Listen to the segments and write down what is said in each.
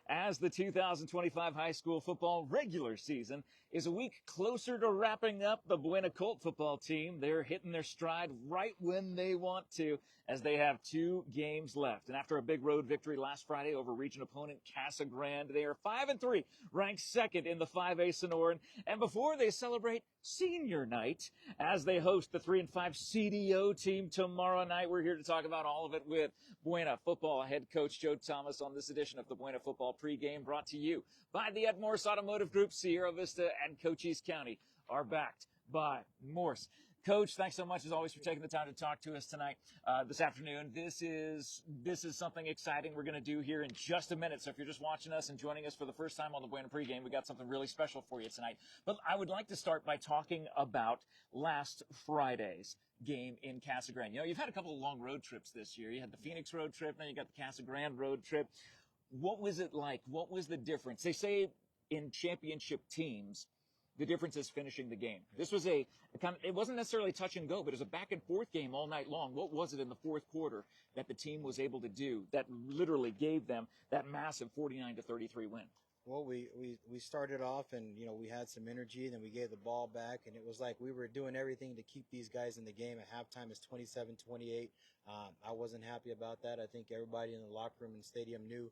as the 2025 high school football regular season is a week closer to wrapping up. The Buena Colt football team, they're hitting their stride right when they want to, as they have 2 games left. And after a big road victory last Friday over region opponent Casa Grande, they are 5-3, ranked second in the 5A Sonoran. And before they celebrate senior night as they host the 3-5 CDO team tomorrow night, we're here to talk about all of it with Buena Football head coach Joe Thomas on this edition of the Buena Football Pregame, brought to you by the Morse Automotive Group. Sierra Vista and Cochise County are backed by Morse. Coach, thanks so much as always for taking the time to talk to us tonight, this afternoon. This is something exciting we're going to do here in just a minute. So if you're just watching us and joining us for the first time on the Buena Pregame, we got something really special for you tonight. But I would like to start by talking about last Friday's game in Casa Grande. You know, you've had a couple of long road trips this year. You had the Phoenix road trip, then you got the Casa Grande road trip. What was it like? What was the difference? They say in championship teams, the difference is finishing the game. This was it wasn't necessarily touch and go, but it was a back and forth game all night long. What was it in the fourth quarter that the team was able to do that literally gave them that massive 49-33 win? Well, we started off and, you know, we had some energy, then we gave the ball back, and it was like we were doing everything to keep these guys in the game. At halftime, it's 27-28. I wasn't happy about that. I think everybody in the locker room and stadium knew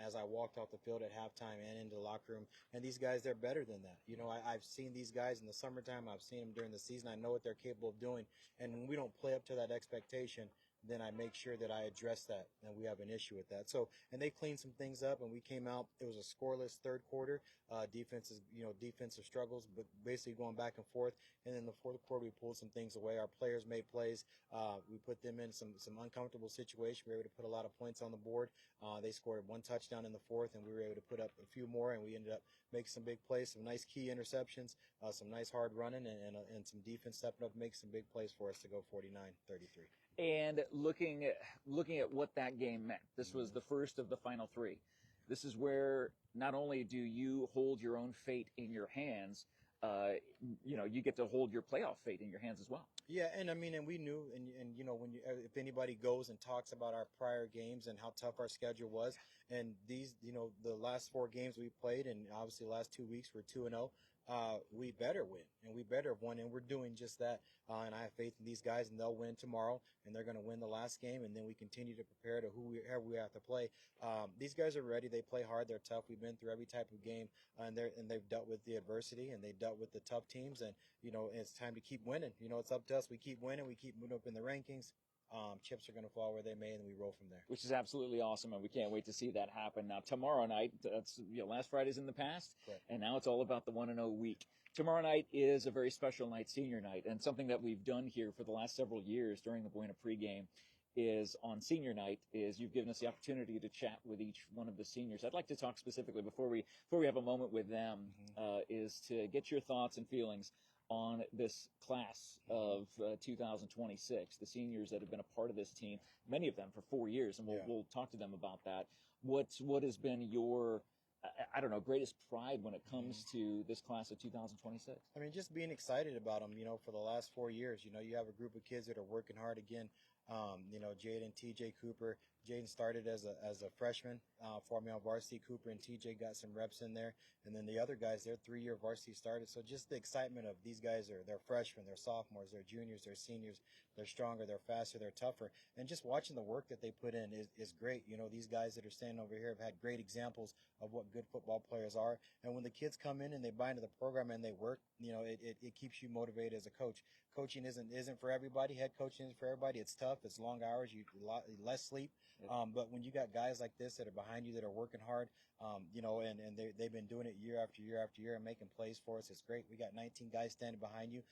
as I walked off the field at halftime and into the locker room. And these guys, they're better than that. You know, I've seen these guys in the summertime. I've seen them during the season. I know what they're capable of doing. And when we don't play up to that expectation, then I make sure that I address that, and we have an issue with that. So, and they cleaned some things up, and we came out. It was a scoreless third quarter. Defensive struggles, but basically going back and forth. And in the fourth quarter, we pulled some things away. Our players made plays. We put them in some uncomfortable situations. We were able to put a lot of points on the board. They scored 1 touchdown in the fourth, and we were able to put up a few more, and we ended up making some big plays, some nice key interceptions, some nice hard running, and some defense stepping up, making some big plays for us to go 49-33. And looking at what that game meant, this was the first of the final 3. This is where not only do you hold your own fate in your hands, you get to hold your playoff fate in your hands as well. Yeah, and I mean, and we knew, and you know, if anybody goes and talks about our prior games and how tough our schedule was, and these, you know, the last 4 games we played, and obviously the last 2 weeks we're 2-0. We better win, and we better have won, and we're doing just that. And I have faith in these guys, and they'll win tomorrow, and they're going to win the last game, and then we continue to prepare to whoever we have to play. These guys are ready. They play hard. They're tough. We've been through every type of game, and they've dealt with the adversity, and they've dealt with the tough teams, and, you know, it's time to keep winning. You know, it's up to us. We keep winning. We keep moving up in the rankings. Chips are going to fall where they may, and we roll from there. Which is absolutely awesome, and we can't wait to see that happen. Now, tomorrow night, that's, last Friday's in the past, Correct. And now it's all about the 1-0 week. Tomorrow night is a very special night, senior night, and something that we've done here for the last several years during the Buena Pregame is on senior night is you've given us the opportunity to chat with each one of the seniors. I'd like to talk specifically before we have a moment with them, is to get your thoughts and feelings on this class of 2026, the seniors that have been a part of this team, many of them for 4 years, and we'll talk to them about that. What has been your, greatest pride when it comes to this class of 2026? I mean, just being excited about them, you know, for the last 4 years. You know, you have a group of kids that are working hard again. Jaden, TJ Cooper. Jaden started as a freshman for me on varsity. Cooper and TJ got some reps in there. And then the other guys, they're 3-year varsity started. So just the excitement of these guys they're freshmen, they're sophomores, they're juniors, they're seniors. They're stronger, they're faster, they're tougher. And just watching the work that they put in is great. You know, these guys that are standing over here have had great examples of what good football players are. And when the kids come in and they buy into the program and they work, you know, it keeps you motivated as a coach. Coaching isn't for everybody. Head coaching isn't for everybody. It's tough. It's long hours. Less sleep. But when you got guys like this that are behind you that are working hard, and they've been doing it year after year after year and making plays for us, it's great. We got 19 guys standing behind you.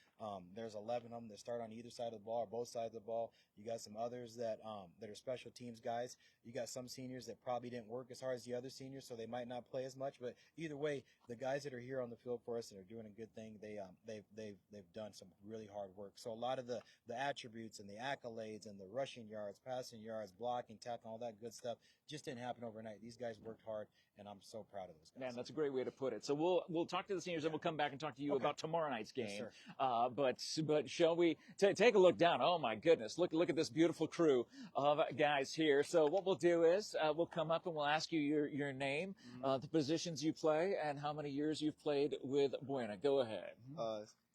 There's 11 of them that start on either side of the ball or both sides of the ball. You got some others that are special teams guys. You got some seniors that probably didn't work as hard as the other seniors, so they might not play as much. But either way, the guys that are here on the field for us and are doing a good thing, they've done some really hard work. So a lot of the attributes and the accolades and the rushing yards, passing yards, blocking, tackling, all that good stuff just didn't happen overnight. These guys worked hard, and I'm so proud of those guys. Man, that's a great way to put it. So we'll talk to the seniors, and we'll come back and talk to you about tomorrow night's game. Yes, but shall we take a look down? Oh my goodness. Look at this beautiful crew of guys here. So what we'll do is we'll come up and we'll ask you your name, the positions you play, and how many years you've played with Buena. Go ahead.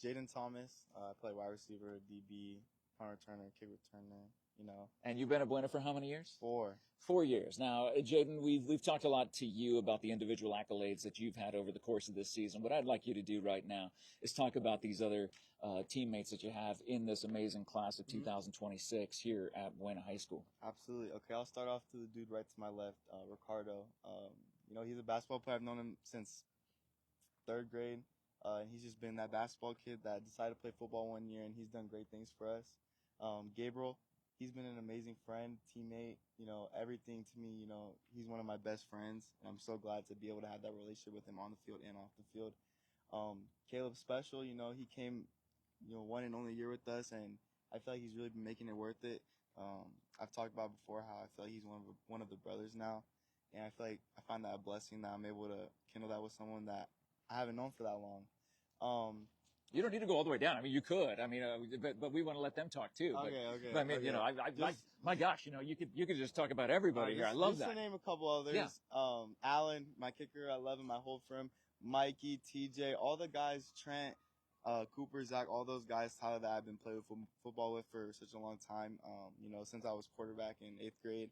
Jaden Thomas. I play wide receiver, DB, punt returner, kick returner. And you've been at Buena for how many years? 4. 4 years. Now, Jaden, we've talked a lot to you about the individual accolades that you've had over the course of this season. What I'd like you to do right now is talk about these other teammates that you have in this amazing class of 2026 here at Buena High School. Absolutely. Okay, I'll start off to the dude right to my left, Ricardo. He's a basketball player. I've known him since 3rd grade. And he's just been that basketball kid that decided to play football one year, and he's done great things for us. Gabriel, he's been an amazing friend, teammate, everything to me. He's one of my best friends, and I'm so glad to be able to have that relationship with him on the field and off the field. Caleb Special, he came, one and only year with us, and I feel like he's really been making it worth it. I've talked about before how I feel like he's one of the brothers now, and I feel like I find that a blessing that I'm able to kindle that with someone that I haven't known for that long. You don't need to go all the way down. I mean, you could. I mean, but we want to let them talk too. Okay. But I mean, okay. my gosh, you could just talk about everybody here. I love that. Just to name a couple others. Yeah. Alan, my kicker, I love him. I hold for him. Mikey, TJ, all the guys, Trent, Cooper, Zach, all those guys, Tyler, that I've been playing football with for such a long time. Since I was quarterback in 8th grade.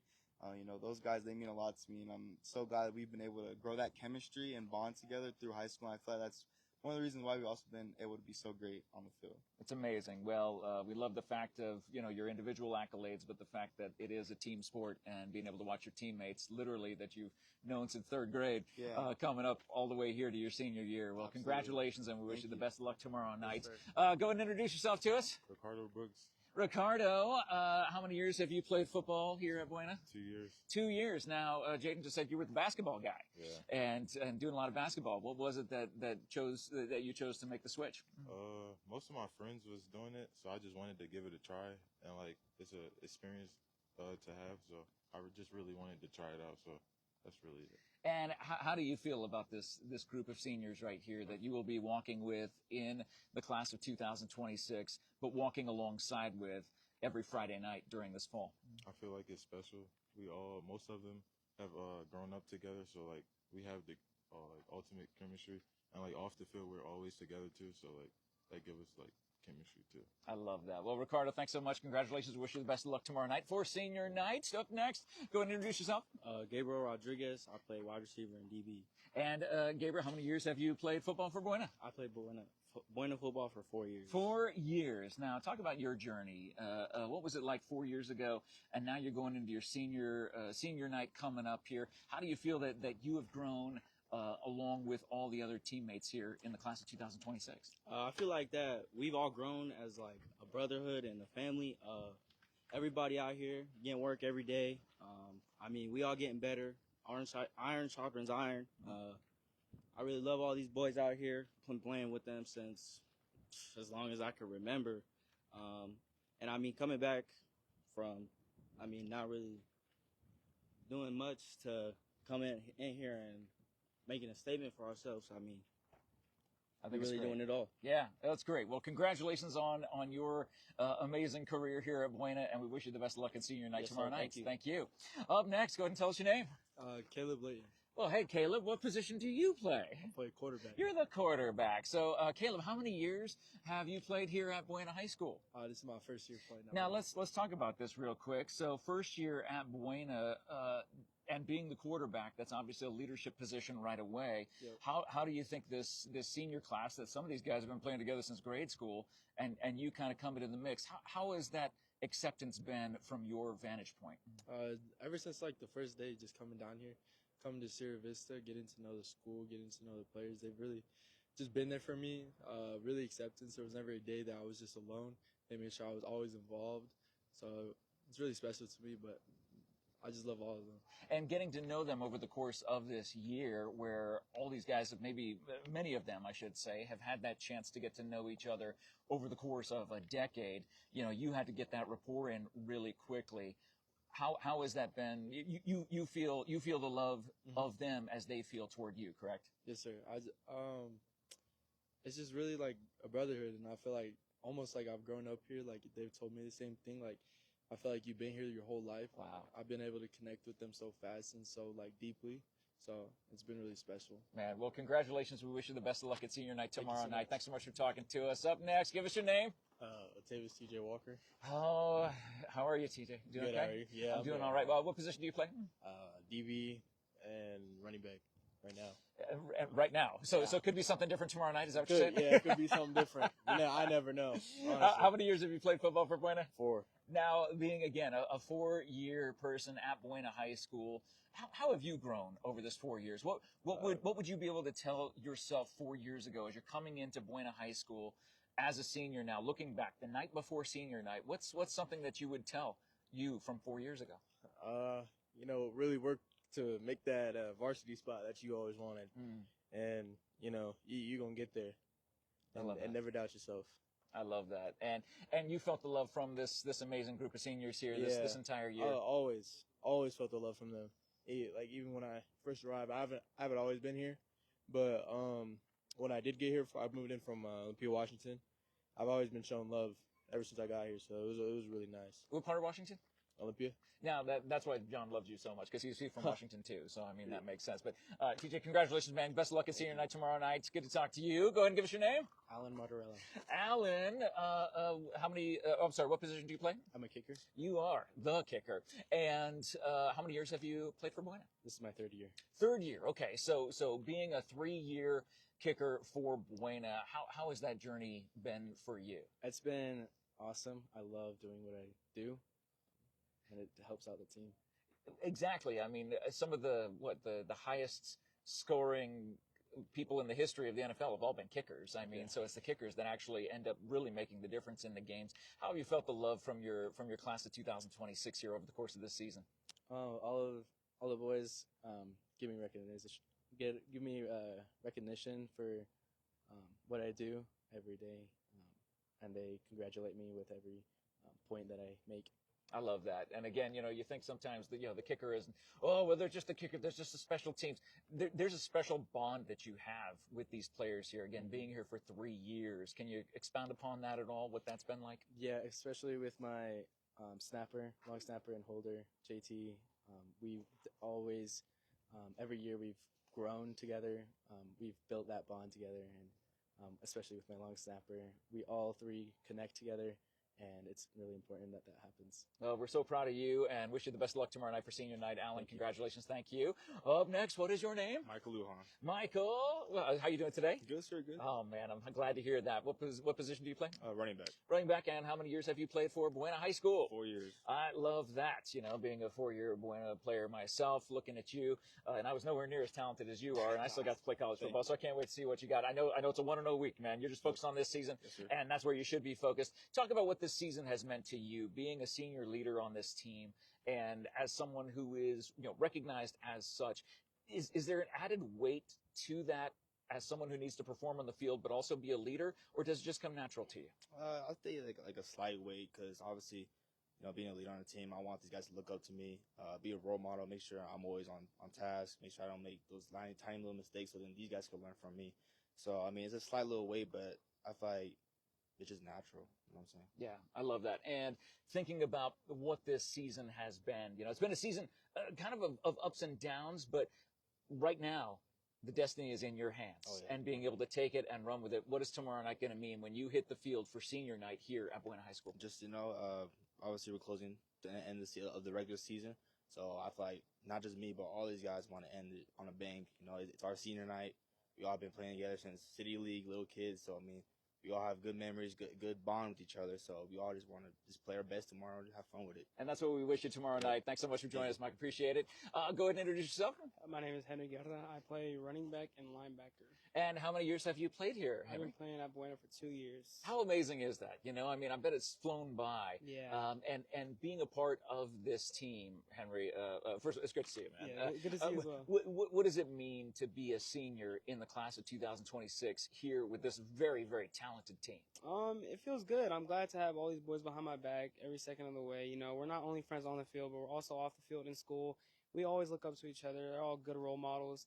Those guys, they mean a lot to me, and I'm so glad that we've been able to grow that chemistry and bond together through high school. And I feel like that's one of the reasons why we've also been able to be so great on the field. It's amazing. Well, we love the fact of, your individual accolades, but the fact that it is a team sport and being able to watch your teammates, literally, that you've known since 3rd grade, coming up all the way here to your senior year. Well, congratulations, and we wish you the best of luck tomorrow night. Go ahead and introduce yourself to us. Ricardo Brooks. Ricardo, how many years have you played football here at Buena? 2 years. 2 years. Now, Jaden just said you were the basketball guy. Yeah. And doing a lot of basketball. What was it that you chose to make the switch? Most of my friends was doing it, so I just wanted to give it a try, and it's a experience to have. So I just really wanted to try it out. So that's really it. And how do you feel about this group of seniors right here that you will be walking with in the class of 2026, but walking alongside with every Friday night during this fall? I feel like it's special. Most of them have grown up together, so we have the ultimate chemistry, and off the field we're always together too. So that gives us chemistry too. I love that. Well, Ricardo, thanks so much. Congratulations. Wish you the best of luck tomorrow night for senior night. Up next, go ahead and introduce yourself. Gabriel Rodriguez. I play wide receiver and DB. And Gabriel, how many years have you played football for Buena? I played Buena football for 4 years. 4 years. Now, talk about your journey. What was it like 4 years ago? And now you're going into your senior night coming up here. How do you feel that you have grown along with all the other teammates here in the class of 2026? I feel like that we've all grown as a brotherhood and a family. Everybody out here getting work every day. We all getting better. Iron sharpens iron. I really love all these boys out here. Been playing with them since as long as I can remember. And coming back from, not really doing much to come in here and making a statement for ourselves. I think we're really doing it all. Yeah, that's great. Well, congratulations on your amazing career here at Buena, and we wish you the best of luck in senior night tomorrow night. Thank you. Up next, go ahead and tell us your name. Caleb Layton. Well, hey, Caleb, what position do you play? I play quarterback. You're the quarterback. So, Caleb, how many years have you played here at Buena High School? This is my first year playing. Now, let's talk about this real quick. So, first year at Buena, and being the quarterback, that's obviously a leadership position right away. Yep. How do you think this senior class, that some of these guys have been playing together since grade school, and you kind of come into the mix, how has that acceptance been from your vantage point? Ever since the first day, just coming down here, coming to Sierra Vista, getting to know the school, getting to know the players, they've really just been there for me. Really acceptance. There was never a day that I was just alone. They made sure I was always involved. So it's really special to me, but I just love all of them. And getting to know them over the course of this year, where all these guys have many of them, I should say, have had that chance to get to know each other over the course of a decade. You had to get that rapport in really quickly. How has that been? You feel the love of them as they feel toward you, correct? Yes, sir. It's just really like a brotherhood, and I feel like almost like I've grown up here. Like they've told me the same thing. Like I feel like you've been here your whole life. Wow. I've been able to connect with them so fast and so like deeply. So it's been really special. Man, well, congratulations. We wish you the best of luck at senior night Thank you tomorrow so night. much. Thanks so much for talking to us. Up next, give us your name. Tavis TJ Walker. Oh, how are you, TJ? Doing Good, okay? how are you? Yeah, I'm I'm doing good. all right. Well, what position do you play? DB and running back right now. Right now. So Yeah. So it could be something different tomorrow night. Is that what you're saying? Yeah, it could be something different. I never know. How many years have you played football for Buena? 4. Now, being, again, a 4-year person at Buena High School, how have you grown over this 4 years? What would you be able to tell yourself 4 years ago as you're coming into Buena High School as a senior now, looking back, the night before senior night? What's something that you would tell you from 4 years ago? Really work to make that varsity spot that you always wanted. And, you're going to get there. And never doubt yourself. I love that. And you felt the love from this amazing group of seniors here this entire year. Always felt the love from them. Even when I first arrived, I haven't always been here, but when I did get here, I moved in from Olympia, Washington. I've always been shown love ever since I got here, so it was really nice. What part of Washington? Olympia. Now, that's why John loves you so much, because he's from Washington, too. So, I mean, that makes sense. But, TJ, congratulations, man. Best of luck at senior night tomorrow night. It's good to talk to you. Go ahead and give us your name. Alan Martorella. Alan, what position do you play? I'm a kicker. You are the kicker. And how many years have you played for Buena? This is my 3rd year. 3rd year. Okay. So being a 3-year kicker for Buena, how has that journey been for you? It's been awesome. I love doing what I do, and it helps out the team. Exactly. I mean, some of the highest scoring people in the history of the NFL have all been kickers. I mean, so it's the kickers that actually end up really making the difference in the games. How have you felt the love from your class of 2026 here over the course of this season? All the boys give me recognition. Give me recognition for what I do every day, and they congratulate me with every point that I make. I love that. And again, you think sometimes that, the kicker isn't, well, they're just the kicker. There's just a special teams. There's a special bond that you have with these players here. Again, being here for 3 years. Can you expound upon that at all, what that's been like? Yeah, especially with my long snapper and holder, JT. We've always, every year we've grown together. We've built that bond together. And especially with my long snapper, we all 3 connect together. And it's really important that happens. Well, we're so proud of you and wish you the best of luck tomorrow night for senior night. Alan, congratulations. Thank you. Up next, what is your name? Michael Lujan. Michael, well, how you doing today? Good, sir, good. Oh, man, I'm glad to hear that. What position do you play? Running back. Running back, and how many years have you played for Buena High School? 4 years. I love that. Being a 4-year Buena player myself, looking at you, and I was nowhere near as talented as you are, and I still got to play college football, so I can't wait to see what you got. I know it's a 1-0 week, man. You're just focused on this season, Yes, sir. and that's where you should be focused. Talk about what this season has meant to you, being a senior leader on this team, and as someone who is recognized as such. Is there an added weight to that as someone who needs to perform on the field but also be a leader, or does it just come natural to you? I'll say like a slight weight, because obviously, being a leader on the team, I want these guys to look up to me, be a role model, make sure I'm always on task, make sure I don't make those tiny little mistakes, so then these guys can learn from me. So, I mean, it's a slight little weight, but I feel like it's just natural. You know what I'm saying? Yeah, I love that. And thinking about what this season has been, it's been a season kind of ups and downs, but right now, the destiny is in your hands. Oh, yeah. And being able to take it and run with it. What is tomorrow night going to mean when you hit the field for senior night here at Buena High School? Just, obviously we're closing the end of the regular season. So I feel like not just me, but all these guys want to end it on a bang. It's our senior night. We all been playing together since City League, little kids. So, I mean, we all have good memories, good bond with each other. So we all just want to just play our best tomorrow and have fun with it. And that's what we wish you tomorrow night. Thanks so much for joining us, Mike. Appreciate it. Go ahead and introduce yourself. My name is Henry Guerra. I play running back and linebacker. And how many years have you played here, I've Henry? been playing at Buena for 2 years. How amazing is that? I mean, I bet it's flown by. Yeah. And being a part of this team, Henry, first, it's good to see you, man. Yeah, good to see you as well. What does it mean to be a senior in the class of 2026 here with this very, very talented team? It feels good. I'm glad to have all these boys behind my back every second of the way. We're not only friends on the field, but we're also off the field in school. We always look up to each other. They're all good role models.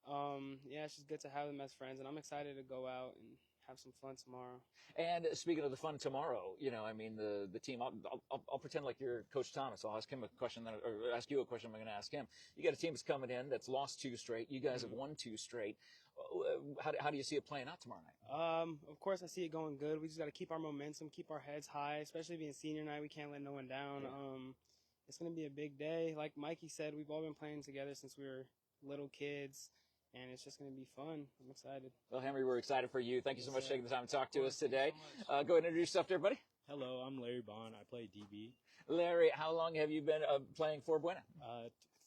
Yeah, it's just good to have them as friends, and I'm excited to go out and have some fun tomorrow. And speaking of the fun tomorrow, you know, I mean, the team, I'll pretend like you're Coach Thomas. I'll ask him a question, or ask you a question I'm going to ask him. You got a team that's coming in that's lost 2 straight. You guys have won 2 straight. How do you see it playing out tomorrow night? Of course, I see it going good. We just got to keep our momentum, keep our heads high, especially being senior night. We can't let no one down. It's going to be a big day. Like Mikey said, we've all been playing together since we were little kids, and it's just going to be fun. I'm excited. Well, Henry, we're excited for you. Thank you so much for taking the time to talk to us today. So Go ahead and introduce yourself to everybody. Hello, I'm Larry Bond. I play DB. Larry, how long have you been playing for Buena?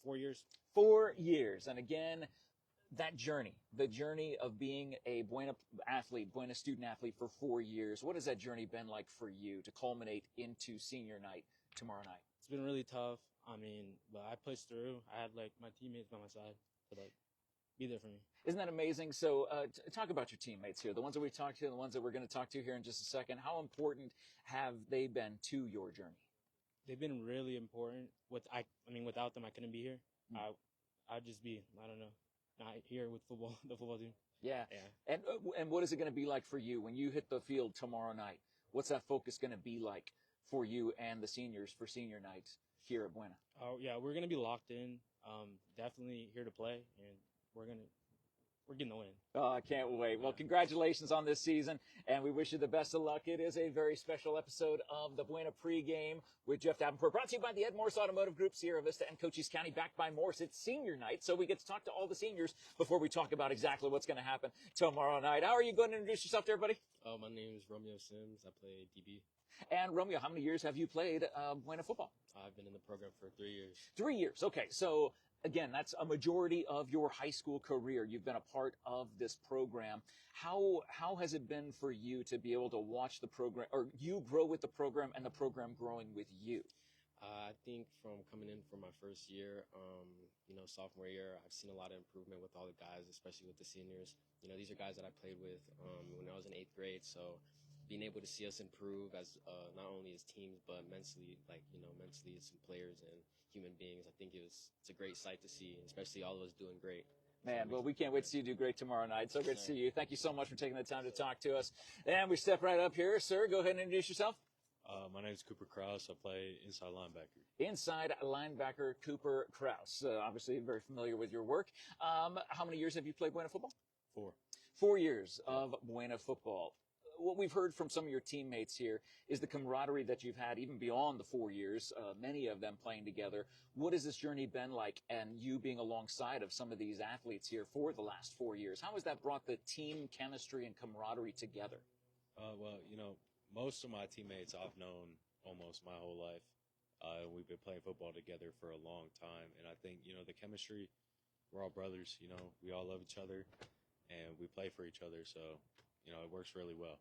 4 years. 4 years. And again, that journey, the journey of being a Buena athlete, Buena student athlete for 4 years, what has that journey been like for you to culminate into senior night tomorrow night? It's been really tough. I mean, but I pushed through. I had like my teammates by my side to like be there for me. Isn't that amazing? So talk about your teammates here, the ones that we talked to, the ones that we're going to talk to here in just a second. How important have they been to your journey? They've been really important. I mean, without them, I couldn't be here. I'd just be, I don't know, not here with football, the football team. Yeah. And what is it going to be like for you when you hit the field tomorrow night? What's that focus going to be like for you and the seniors for senior night here at Buena? Oh yeah, we're gonna be locked in. Definitely here to play, and we're getting the win. Oh, I can't wait. Well, congratulations on this season, and we wish you the best of luck. It is a very special episode of the Buena Pregame with Jeff Davenport, brought to you by the Morse Automotive Group, Sierra Vista, and Cochise County, backed by Morse. It's senior night, so we get to talk to all the seniors before we talk about exactly what's going to happen tomorrow night. How are you going to introduce yourself to everybody? My name is Romeo Sims. I play DB. And Romeo, how many years have you played Buena football? I've been in the program for 3 years. 3 years. Okay, so again, that's a majority of your high school career. You've been a part of this program. How has it been for you to be able to watch the program, or you grow with the program and the program growing with you? I think from coming in for my first year, sophomore year, I've seen a lot of improvement with all the guys, especially with the seniors. These are guys that I played with when I was in 8th grade, so being able to see us improve as not only as teams, but mentally, mentally as some players and human beings, I think it's a great sight to see, especially all of us doing great. Man, well, we can't wait to see you do great tomorrow night. So great to see you. Thank you so much for taking the time to talk to us. And we step right up here. Sir, go ahead and introduce yourself. My name is Cooper Krause. I play inside linebacker. Inside linebacker Cooper Krause. Obviously, very familiar with your work. How many years have you played Buena football? 4. 4 years of Buena football. What we've heard from some of your teammates here is the camaraderie that you've had even beyond the 4 years, many of them playing together. What has this journey been like, and you being alongside of some of these athletes here for the last 4 years? How has that brought the team chemistry and camaraderie together? Most of my teammates I've known almost my whole life. We've been playing football together for a long time, and I think, the chemistry, we're all brothers, we all love each other, and we play for each other, so, it works really well.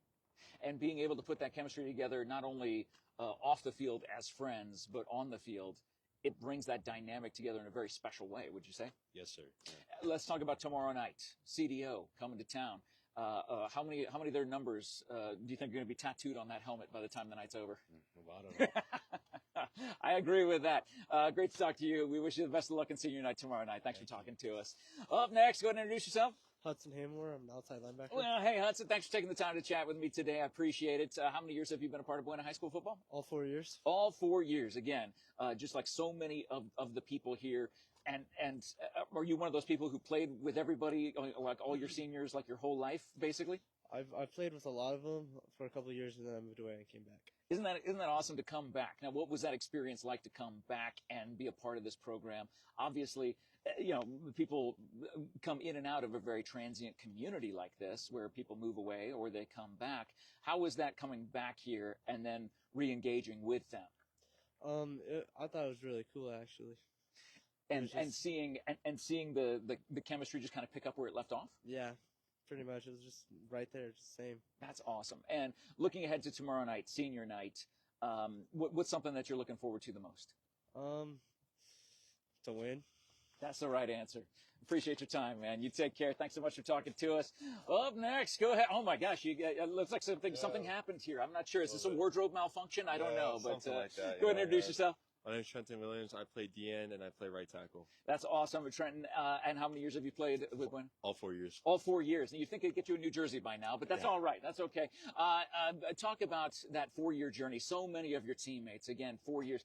And being able to put that chemistry together, not only off the field as friends, but on the field, it brings that dynamic together in a very special way, would you say? Yes, sir. Yeah. Let's talk about tomorrow night. CDO coming to town. How many of their numbers do you think are going to be tattooed on that helmet by the time the night's over? Well, I don't know. I agree with that. Great to talk to you. We wish you the best of luck in senior night tomorrow night. Thanks for talking to us. Up next, go ahead and introduce yourself. Hudson Hamler. I'm an outside linebacker. Well, hey, Hudson, thanks for taking the time to chat with me today. I appreciate it. How many years have you been a part of Buena High School football? All 4 years. All 4 years. Again, just like so many of the people here. And are you one of those people who played with everybody, like all your seniors, like your whole life, basically? I've played with a lot of them for a couple of years, and then I moved away and came back. Isn't that awesome to come back? Now, what was that experience like to come back and be a part of this program? Obviously, people come in and out of a very transient community like this, where people move away or they come back. How was that coming back here and then re-engaging with them? I thought it was really cool, actually. And seeing the chemistry just kind of pick up where it left off? Yeah. Pretty much. It was just right there, just the same. That's awesome. And looking ahead to tomorrow night, senior night, what's something that you're looking forward to the most? To win. That's the right answer. Appreciate your time, man. You take care. Thanks so much for talking to us. Up next, go ahead. Oh my gosh, it looks like something happened here. I'm not sure. Is this a wardrobe malfunction? I don't know. But like that, go ahead and introduce yourself. My name is Trenton Williams. I play DN and I play right tackle. That's awesome, Trenton. And how many years have you played with Buena? All 4 years. All 4 years. And you think they'd get you a New Jersey by now, but that's all right. That's okay. Talk about that 4-year journey. So many of your teammates, again, 4 years.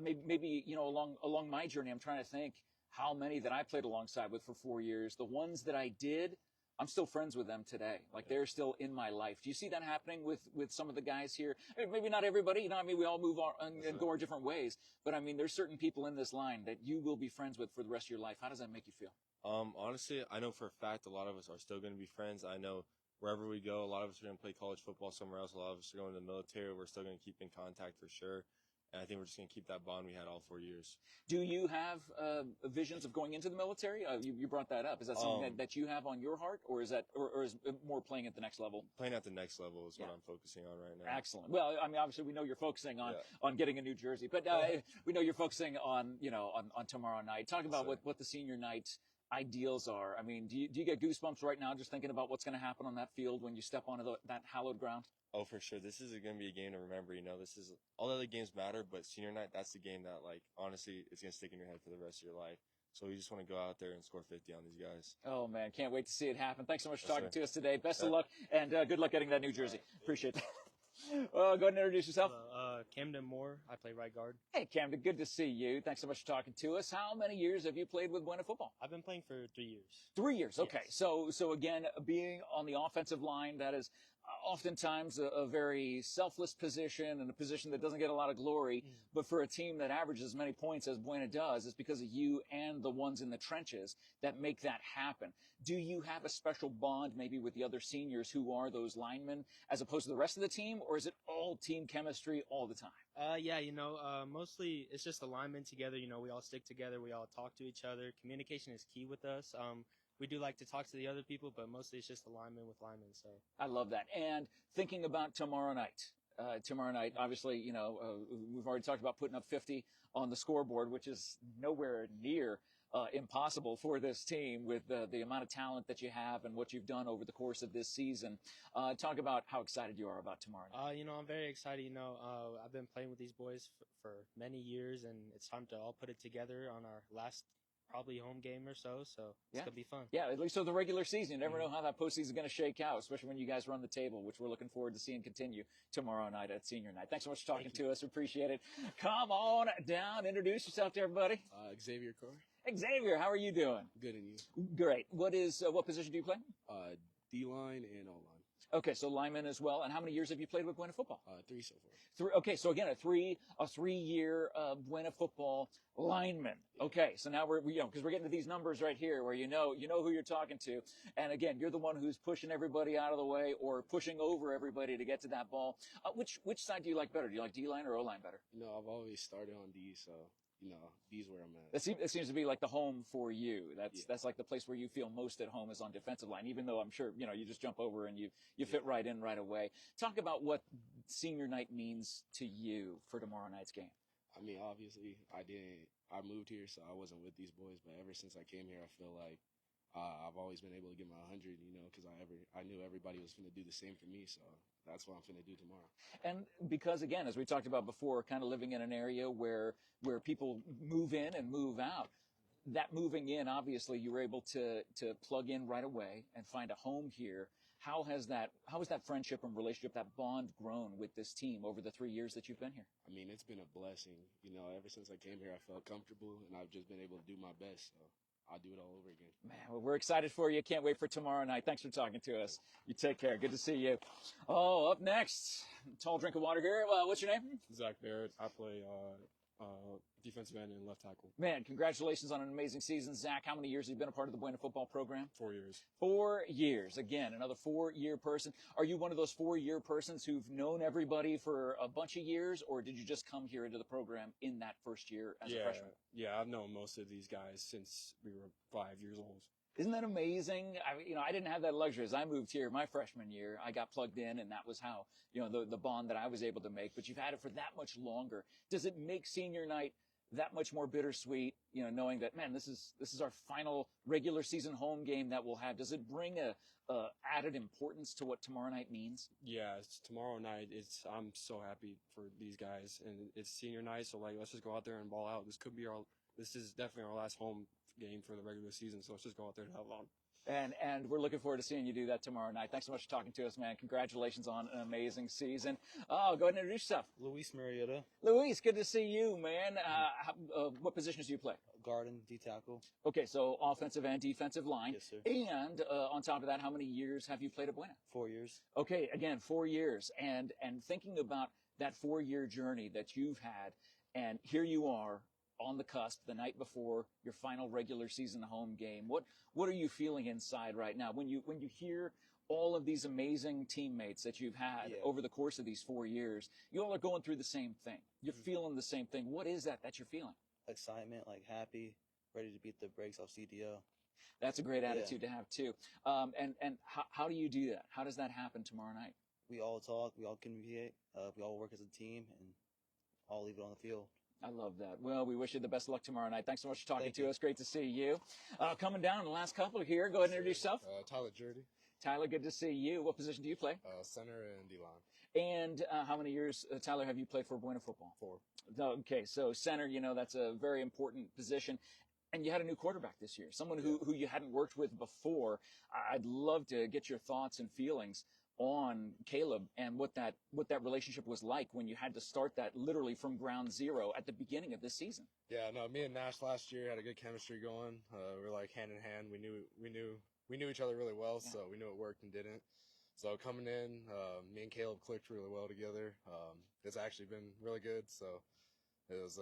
Maybe along my journey, I'm trying to think how many that I played alongside with for 4 years. The ones that I did, I'm still friends with them today. Like they're still in my life. Do you see that happening with some of the guys here? Maybe not everybody. We all move on and go our different ways. But there's certain people in this line that you will be friends with for the rest of your life. How does that make you feel? Honestly, I know for a fact a lot of us are still going to be friends. I know wherever we go, a lot of us are going to play college football somewhere else. A lot of us are going to the military. We're still going to keep in contact for sure. And I think we're just going to keep that bond we had all 4 years. Do you have visions of going into the military? You brought that up. Is that something that you have on your heart, or is it more playing at the next level? Playing at the next level is what I'm focusing on right now. Excellent. Well, obviously we know you're focusing on getting a New Jersey, but we know you're focusing on tomorrow night. Talk about what the senior night ideals are. Do you get goosebumps right now just thinking about what's going to happen on that field when you step onto that hallowed ground? Oh, for sure. This is going to be a game to remember. This is all the other games matter, but senior night, that's the game that, honestly, it's going to stick in your head for the rest of your life. So we just want to go out there and score 50 on these guys. Oh, man. Can't wait to see it happen. Thanks so much for talking to us today. Best of luck, and good luck getting that New Jersey. Appreciate that. Go ahead and introduce yourself. Camden Moore. I play right guard. Hey, Camden. Good to see you. Thanks so much for talking to us. How many years have you played with Buena Football? I've been playing for 3 years. 3 years. Okay. Yes. So again, being on the offensive line, that is oftentimes a very selfless position and a position that doesn't get a lot of glory. But for a team that averages as many points as Buena does, it's because of you and the ones in the trenches that make that happen. Do you have a special bond maybe with the other seniors who are those linemen as opposed to the rest of the team, or is it all team chemistry all the time? Mostly it's just the linemen together. We all stick together. We all talk to each other. Communication is key with us. We do like to talk to the other people, but mostly it's just the linemen with linemen. So I love that. And thinking about tomorrow night, obviously, we've already talked about putting up 50 on the scoreboard, which is nowhere near impossible for this team with the amount of talent that you have and what you've done over the course of this season. Talk about how excited you are about tomorrow night. I'm very excited. I've been playing with these boys for many years, and it's time to all put it together on our last probably home game or so it's going to be fun. Yeah, at least so the regular season. You never know how that postseason is going to shake out, especially when you guys run the table, which we're looking forward to seeing continue tomorrow night at senior night. Thanks so much for talking to us. Appreciate it. Come on down. Introduce yourself to everybody. Xavier Corey. Xavier, how are you doing? Good, and you? Great. What position do you play? D-line and O-line. Okay, so lineman as well. And how many years have you played with Buena Football? 3 so far. 3. Okay, so again, a 3-year Buena Football lineman. Okay, so now because we're getting to these numbers right here where you know who you're talking to. And again, you're the one who's pushing everybody out of the way or pushing over everybody to get to that ball. Which side do you like better? Do you like D-line or O-line better? I've always started on D, so D's where I'm at. It seems to be like the home for you. That's like the place where you feel most at home is on defensive line, even though I'm sure, you just jump over and you fit right in right away. Talk about what senior night means to you for tomorrow night's game. Obviously, I moved here, so I wasn't with these boys, but ever since I came here, I feel like I've always been able to get my 100, because I knew everybody was going to do the same for me, so that's what I'm going to do tomorrow. And because, again, as we talked about before, kind of living in an area where people move in and move out, that moving in, obviously, you were able to plug in right away and find a home here. How has that friendship and relationship, that bond grown with this team over the 3 years that you've been here? It's been a blessing. Ever since I came here, I felt comfortable, and I've just been able to do my best, so I'll do it all over again. Man, well, we're excited for you. Can't wait for tomorrow night. Thanks for talking to us. You take care. Good to see you. Oh, up next, tall drink of water here. What's your name? Zach Barrett. I play defensive end and left tackle. Man, congratulations on an amazing season. Zach, how many years have you been a part of the Buena Football program? 4 years. 4 years. Again, another 4-year person. Are you one of those 4-year persons who've known everybody for a bunch of years, or did you just come here into the program in that first year as a freshman? Yeah, I've known most of these guys since we were 5 years old. Isn't that amazing? I didn't have that luxury. As I moved here my freshman year, I got plugged in, and that was how, the bond that I was able to make. But you've had it for that much longer. Does it make senior night that much more bittersweet, knowing that, man, this is our final regular season home game that we'll have? Does it bring a added importance to what tomorrow night means? Yeah, it's tomorrow night. I'm so happy for these guys, and it's senior night, so like let's just go out there and ball out. This is definitely our last home game for the regular season, so let's just go out there and have fun. And we're looking forward to seeing you do that tomorrow night. Thanks so much for talking to us, man. Congratulations on an amazing season. Oh, go ahead and introduce yourself. Luis Marietta. Luis, good to see you, man. What positions do you play? Guard and D-tackle. Okay, so offensive and defensive line. Yes, sir. And on top of that, how many years have you played at Buena? 4 years. Okay, again, 4 years. And thinking about that 4-year journey that you've had, and here you are on the cusp the night before your final regular season home game. What are you feeling inside right now when you hear all of these amazing teammates that you've had over the course of these 4 years? You all are going through the same thing. You're feeling the same thing. What is that you're feeling? Excitement, like happy, ready to beat the brakes off CDO. That's a great attitude to have too. And how do you do that? How does that happen tomorrow night? We all talk, we all communicate, we all work as a team, and all leave it on the field. I love that. Well, we wish you the best of luck tomorrow night. Thanks so much for talking to us. Great to see you. Coming down in the last couple here, go ahead and introduce yourself. Tyler Jurdy. Tyler, good to see you. What position do you play? Center and D-line. And how many years, Tyler, have you played for Buena Football? 4. Okay, so center, that's a very important position. And you had a new quarterback this year, someone who you hadn't worked with before. I'd love to get your thoughts and feelings on Caleb and what that relationship was like when you had to start that literally from ground zero at the beginning of this season. Yeah, no, me and Nash last year had a good chemistry going. We were like hand in hand. We knew each other really well, so we knew it worked and didn't. So coming in, me and Caleb clicked really well together. It's actually been really good. So it was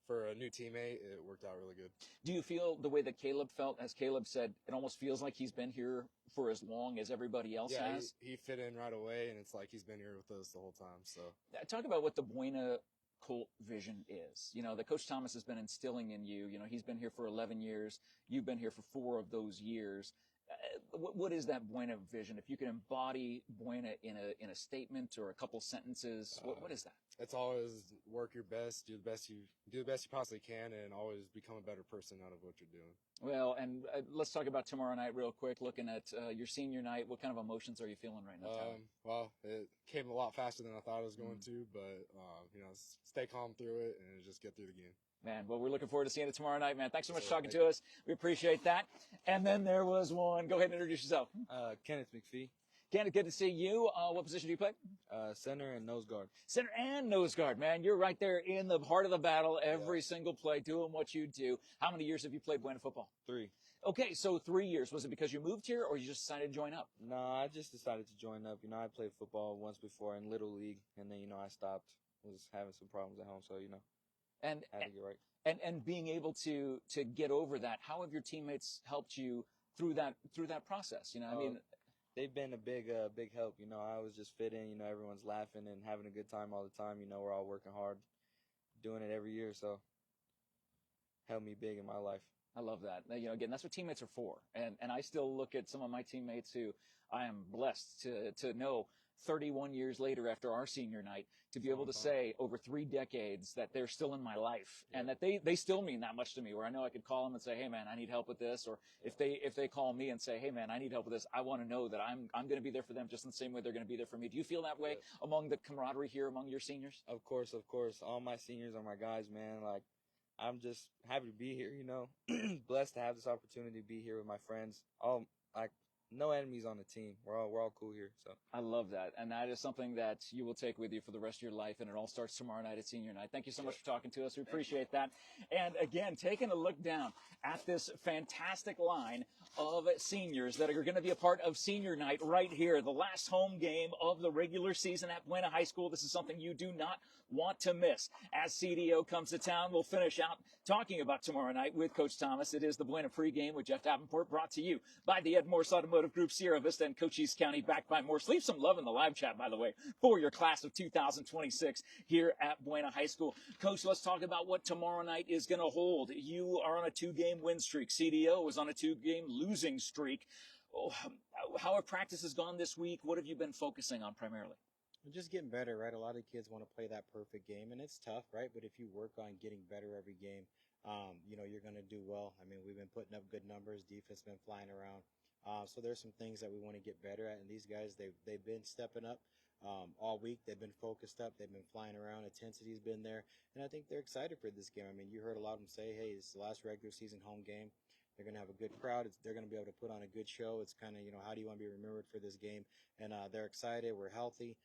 for a new teammate, it worked out really good. Do you feel the way that Caleb felt? As Caleb said, it almost feels like he's been here for as long as everybody else has. He fit in right away, and it's like he's been here with us the whole time. So talk about what the Buena Colt vision is. That Coach Thomas has been instilling in you. He's been here for 11 years. You've been here for 4 of those years. What is that Buena vision? If you can embody Buena in a statement or a couple sentences, what is that? It's always work your best, do the best you possibly can, and always become a better person out of what you're doing. Well, and let's talk about tomorrow night real quick. Looking at your senior night, what kind of emotions are you feeling right now, Tyler? Well, it came a lot faster than I thought it was going to, but stay calm through it and just get through the game. Man, well, we're looking forward to seeing it tomorrow night, man. Thanks so much for talking to us. We appreciate that. And then there was one. Go ahead and introduce yourself. Kenneth McPhee. Kenneth, good to see you. What position do you play? Center and nose guard. Center and nose guard, man. You're right there in the heart of the battle every single play, doing what you do. How many years have you played Buena football? 3. Okay, so 3 years. Was it because you moved here or you just decided to join up? No, I just decided to join up. I played football once before in Little League, and then, I stopped. Was having some problems at home, so, and had to get right. And being able to get over that, how have your teammates helped you through that process? They've been a big help. I was just fit in. Everyone's laughing and having a good time all the time. We're all working hard, doing it every year. So helped me big in my life. I love that. Again, that's what teammates are for. And I still look at some of my teammates who I am blessed to know 31 years later after our senior night, to be able to say over 3 decades that they're still in my life and that they still mean that much to me, where I know I could call them and say, hey man, I need help with this. Or if they call me and say, hey man, I need help with this, I want to know that I'm going to be there for them just in the same way they're going to be there for me. Do you feel that way among the camaraderie here among your seniors? Of course. All my seniors are my guys, man. Like, I'm just happy to be here, blessed to have this opportunity to be here with my friends. No enemies on the team. We're all cool here. So I love that. And that is something that you will take with you for the rest of your life. And it all starts tomorrow night at senior night. Thank you so much for talking to us. We appreciate that. And again, taking a look down at this fantastic line of seniors that are going to be a part of senior night right here, the last home game of the regular season at Buena High School. This is something you do not want to miss. As CDO comes to town, we'll finish out talking about tomorrow night with Coach Thomas. It is the Buena Pregame with Jeff Davenport, brought to you by the Ed Morse Automotive Group, Sierra Vista, and Cochise County, backed by Morse. Leave some love in the live chat, by the way, for your class of 2026 here at Buena High School. Coach, let's talk about what tomorrow night is going to hold. You are on a 2-game win streak. CDO was on a 2-game losing streak. How have practices gone this week? What have you been focusing on primarily? Just getting better, right? A lot of kids want to play that perfect game, and it's tough, right? But if you work on getting better every game, you're going to do well. I mean, we've been putting up good numbers. Defense been flying around. So there's some things that we want to get better at, and these guys, they've been stepping up all week. They've been focused up. They've been flying around. Intensity's been there, and I think they're excited for this game. I mean, you heard a lot of them say, "Hey, it's the last regular season home game. They're going to have a good crowd. They're going to be able to put on a good show. It's kind of, how do you want to be remembered for this game?" And they're excited. We're healthy.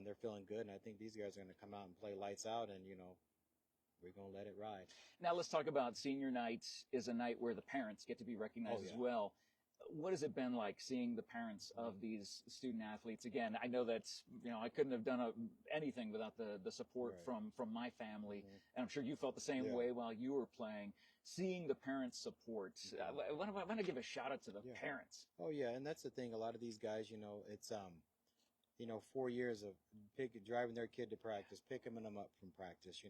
They're feeling good. And I think these guys are going to come out and play lights out. And, we're going to let it ride. Now let's talk about senior night is a night where the parents get to be recognized as well. What has it been like seeing the parents of these student athletes? Again, I know that, I couldn't have done anything without the support from my family. And I'm sure you felt the same way while you were playing. Seeing the parents' support, I want to give a shout out to the parents. Oh, yeah. And that's the thing. A lot of these guys, it's, 4 years of driving their kid to practice, picking them up from practice,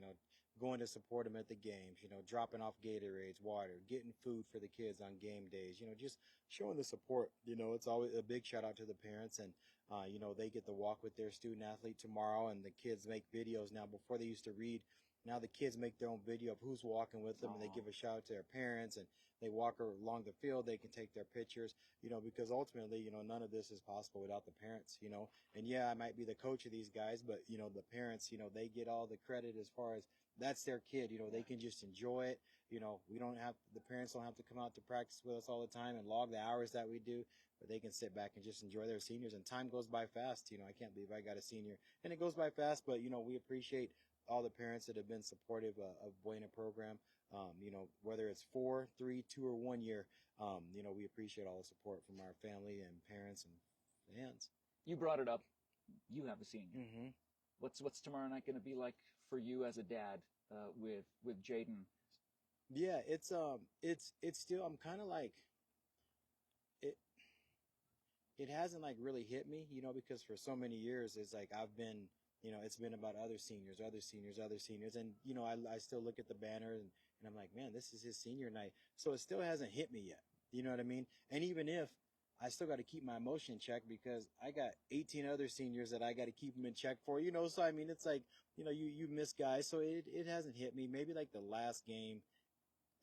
going to support them at the games, dropping off Gatorades, water, getting food for the kids on game days, just showing the support. It's always a big shout out to the parents. And, they get to walk with their student athlete tomorrow, and the kids make videos now. Before they used to read, now the kids make their own video of who's walking with them, and they give a shout out to their parents, and they walk along the field. They can take their pictures, because ultimately, none of this is possible without the parents, and yeah, I might be the coach of these guys, but, the parents, they get all the credit as far as that's their kid, they can just enjoy it. The parents don't have to come out to practice with us all the time and log the hours that we do, but they can sit back and just enjoy their seniors, and time goes by fast. I can't believe I got a senior, and it goes by fast, but, we appreciate all the parents that have been supportive of Buena program, whether it's 4, 3, 2, or 1 year, we appreciate all the support from our family and parents and fans. You brought it up. You have a senior. What's tomorrow night going to be like for you as a dad with Jaden? Yeah, it's still, I'm kind of like, it hasn't like really hit me, because for so many years it's like I've been, it's been about other seniors. And, I still look at the banner and I'm like, man, this is his senior night. So it still hasn't hit me yet. You know what I mean? And even if I still got to keep my emotion in check, because I got 18 other seniors that I got to keep them in check for, so I mean, it's like, you miss guys. So it hasn't hit me. Maybe like the last game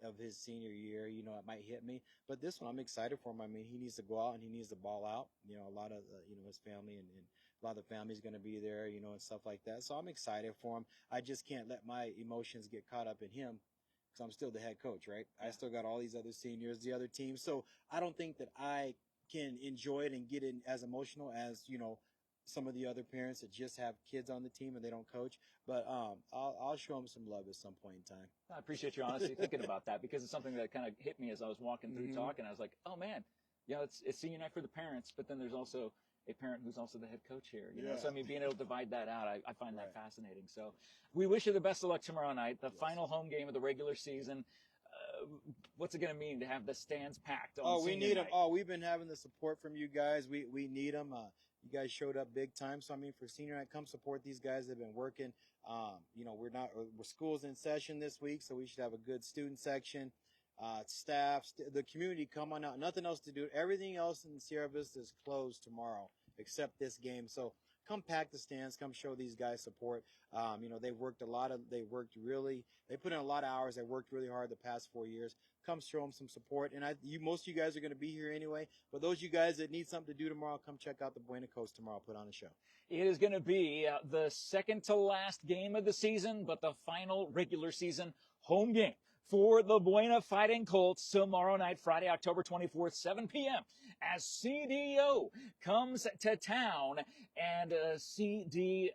of his senior year, it might hit me, but this one I'm excited for him. I mean, he needs to go out and he needs to ball out, a lot of, his family and a lot of the family's going to be there, and stuff like that. So I'm excited for him. I just can't let my emotions get caught up in him, because I'm still the head coach, right? I still got all these other seniors, the other teams. So I don't think that I can enjoy it and get in as emotional as, some of the other parents that just have kids on the team and they don't coach. But I'll show them some love at some point in time. I appreciate your honesty thinking about that, because it's something that kind of hit me as I was walking through talking. I was like, oh man, it's senior night for the parents, but then there's also a parent who's also the head coach here. So I mean, being able to divide that out, I find that fascinating. So we wish you the best of luck tomorrow night, the final home game of the regular season. What's it going to mean to have the stands packed on we senior need them. night? Oh, we've been having the support from you guys. We need them. You guys showed up big time. So, I mean, for senior night, come support these guys. They've been working. We're school's in session this week, so we should have a good student section. Staff, the community, come on out. Nothing else to do. Everything else in Sierra Vista is closed tomorrow except this game. So come pack the stands. Come show these guys support. They put in a lot of hours. They worked really hard the past 4 years. Come show them some support. And most of you guys are going to be here anyway. But those of you guys that need something to do tomorrow, come check out the Buena Colts tomorrow. Put on a show. It is going to be the second to last game of the season, but the final regular season home game for the Buena Fighting Colts tomorrow night, Friday, October 24th, 7 p.m. as CDO comes to town. And CDO,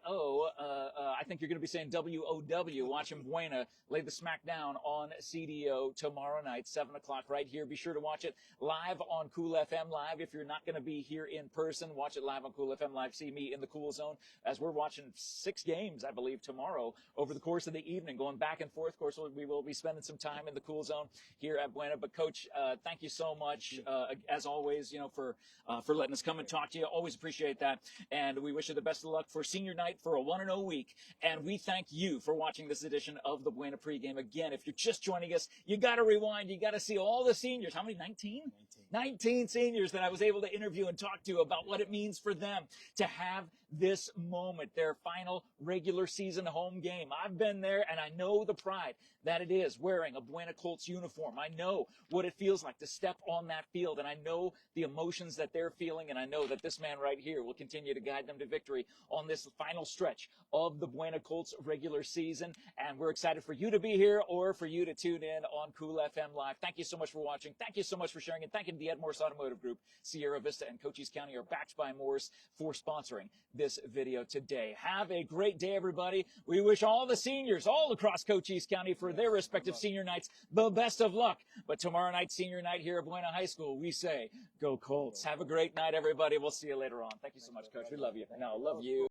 I think you're going to be saying WOW, watching Buena lay the smack down on CDO tomorrow night, 7 o'clock right here. Be sure to watch it live on Cool FM Live. If you're not going to be here in person, watch it live on Cool FM Live. See me in the Cool Zone as we're watching 6 games, I believe, tomorrow over the course of the evening, going back and forth. Of course, we will be spending some time in the Cool Zone here at Buena. But Coach, thank you so much, as always, for letting us come and talk to you. Always appreciate that. And we wish you the best of luck for senior night for a 1-0 week. And we thank you for watching this edition of the Buena pregame. Again, if you're just joining us, you got to rewind. You got to see all the seniors. How many? 19? 19 seniors that I was able to interview and talk to about what it means for them to have this moment, their final regular season home game. I've been there, and I know the pride that it is wearing a Buena Colts uniform. I know what it feels like to step on that field, and I know the emotions that they're feeling, and I know that this man right here will continue to guide them to victory on this final stretch of the Buena Colts regular season. And we're excited for you to be here or for you to tune in on Cool FM Live. Thank you so much for watching. Thank you so much for sharing. And thank you to the Morse Automotive Group. Sierra Vista and Cochise County are backed by Morse for sponsoring this video today. Have a great day, everybody. We wish all the seniors all across Cochise County for their respective senior nights the best of luck. But tomorrow night, senior night here at Buena High School, we say, go Colts. Have a great night, everybody. We'll see you later on. Thank you so much, Coach. We love you. No, love you.